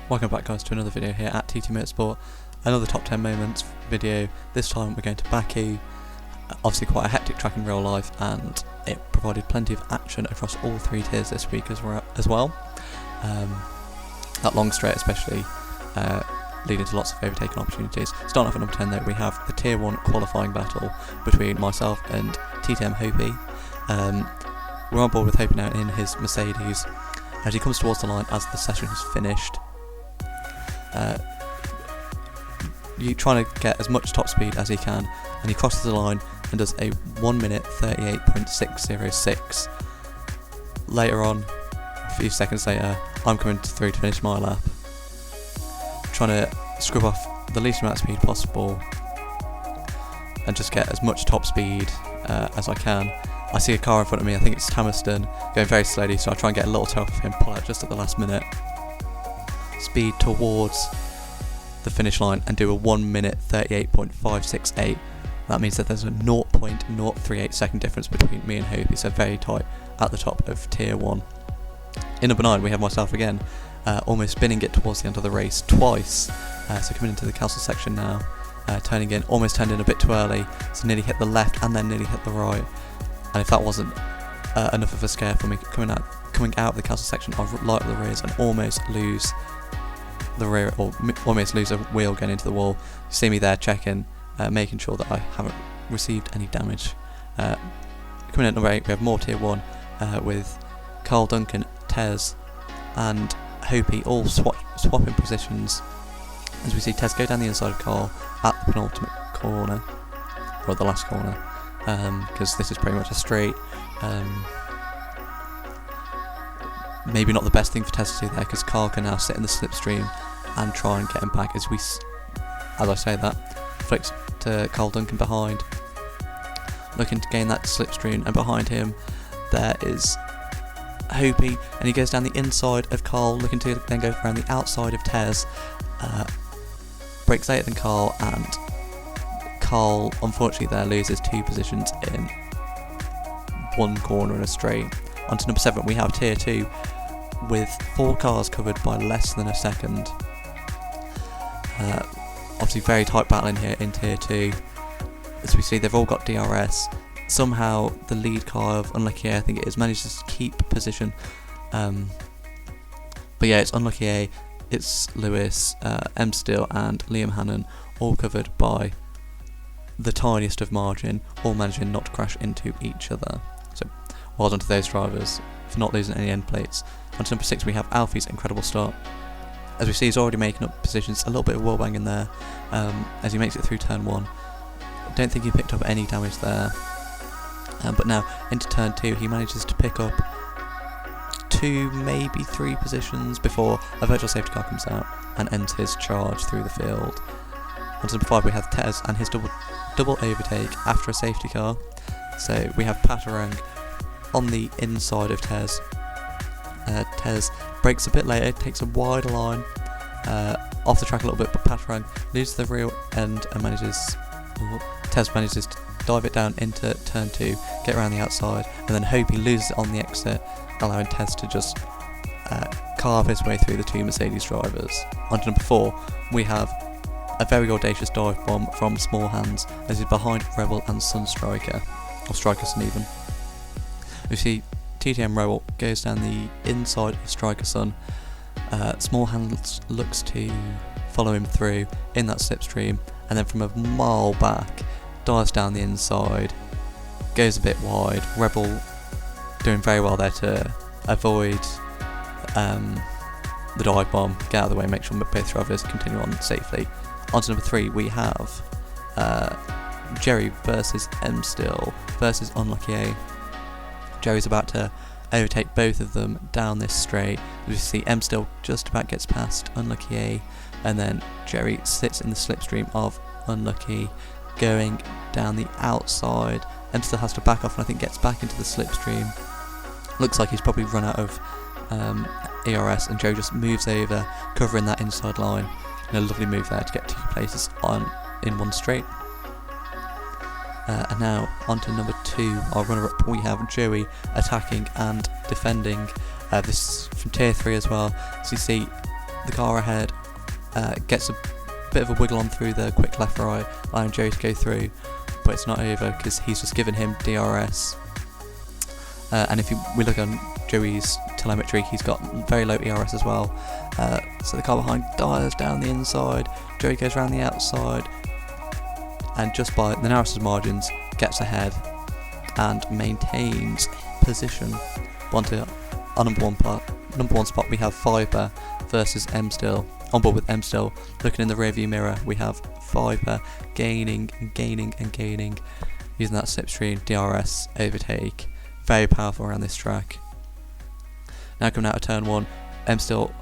Welcome back guys to another video here at TTM Sport, another top 10 moments video. This time we're going to Baku, obviously quite a hectic track in real life, and it provided plenty of action across all three tiers this week as well. That long straight especially leading to lots of overtaking opportunities. Starting off at number 10 though, we have the tier 1 qualifying battle between myself and TTM Hopi. We're on board with Hopi now in his Mercedes as he comes towards the line as the session has finished. You're trying to get as much top speed as he can, and he crosses the line and does a 1 minute 38.606. Later on, a few seconds later, I'm coming through to finish my lap, trying to scrub off the least amount of speed possible and just get as much top speed as I can. I see a car in front of me, I think it's Tamiston, going very slowly, so I try and get a little tail off him, pull out just at the last minute, speed towards the finish line and do a 1 minute 38.568. That means that there's a 0.038 second difference between me and Hopi, so very tight at the top of tier 1. In number 9 we have myself again, almost spinning it towards the end of the race twice, so coming into the castle section now, turning in, almost turned in a bit too early, so nearly hit the left and then nearly hit the right, and if that wasn't enough of a scare for me, coming out of the castle section I light up the rears and almost lose the rear, or almost lose a wheel going into the wall. You see me there checking, making sure that I haven't received any damage. Coming in at number 8 we have more tier 1 with Carl Duncan, Tez and Hopi all swapping positions as we see Tez go down the inside of Carl at the penultimate corner, or the last corner, because this is pretty much a straight. Maybe not the best thing for Tez to do there, because Carl can now sit in the slipstream and try and get him back as I say that, flicks to Carl Duncan behind, looking to gain that slipstream, and behind him there is Hopi, and he goes down the inside of Carl, looking to then go around the outside of Tez, breaks later than Carl, and Carl unfortunately there loses 2 positions in one corner in a straight. On to number 7 we have tier 2 with 4 cars covered by less than a second. Obviously very tight battling here in tier 2. As we see they've all got DRS. Somehow the lead car of Unlucky A, I think it is, manages to keep position. But yeah, it's Unlucky A, it's Lewis, M Still and Liam Hannon, all covered by the tiniest of margin, all managing not to crash into each other. So well done to those drivers for not losing any end plates. On to number 6 we have Alfie's incredible start. As we see he's already making up positions, a little bit of wallbang in there as he makes it through turn 1. I don't think he picked up any damage there, but now into turn 2 he manages to pick up 2, maybe 3 positions before a virtual safety car comes out and ends his charge through the field. On to number 5 we have Tez and his double overtake after a safety car. So we have Patarang on the inside of Tez. Tez brakes a bit later, takes a wider line off the track a little bit, but Patarang loses the rear end and Tez manages to dive it down into turn 2, get around the outside, and then Hopi loses it on the exit, allowing Tez to just carve his way through the 2 Mercedes drivers. On to number 4 we have a very audacious dive bomb from Small Hands as he's behind Rebel and Sunstriker, or Striker Sun even. We see TTM Rebel goes down the inside of Striker Sun. Small Hands looks to follow him through in that slipstream, and then from a mile back dives down the inside, goes a bit wide. Rebel doing very well there to avoid the dive bomb, get out of the way, make sure both drivers continue on safely. On to number 3 we have Jerry versus M Still versus Unlucky A. Jerry's about to overtake both of them down this straight. We see M Still just about gets past Unlucky A, and then Jerry sits in the slipstream of Unlucky, going down the outside. M Still has to back off and I think gets back into the slipstream. Looks like he's probably run out of ERS, and Jerry just moves over, covering that inside line. And a lovely move there to get 2 places in one straight. And now on to number 2, our runner-up, we have Joey attacking and defending. This is from tier 3 as well. So you see the car ahead gets a bit of a wiggle on through the quick left-right, allowing Joey to go through, but it's not over because he's just given him DRS. And if we look on Joey's telemetry, he's got very low ERS as well. So the car behind dives down the inside, Joey goes around the outside, and just by the narrowest of margins gets ahead and maintains position. Onto our number one spot we have Viper versus M Still. On board with M Still, looking in the rearview mirror, we have Viper gaining and gaining and gaining, using that slipstream DRS overtake. Very powerful around this track. Now coming out of turn 1, M Still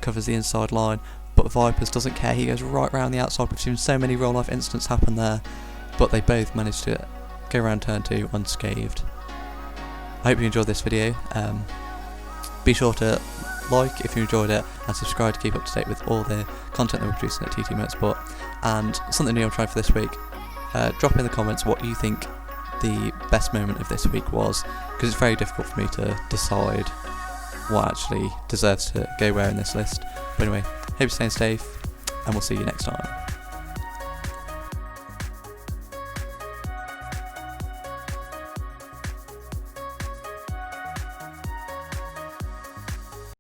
covers the inside line, but Vipers doesn't care, he goes right round the outside. We've seen so many real life incidents happen there, but they both managed to go around turn 2 unscathed. I hope you enjoyed this video. Be sure to like if you enjoyed it, and subscribe to keep up to date with all the content that we're producing at TTM Motorsport. And something new I'm trying for this week, drop in the comments what you think the best moment of this week was, because it's very difficult for me to decide what actually deserves to go where in this list. But anyway, hope you're staying safe, and we'll see you next time.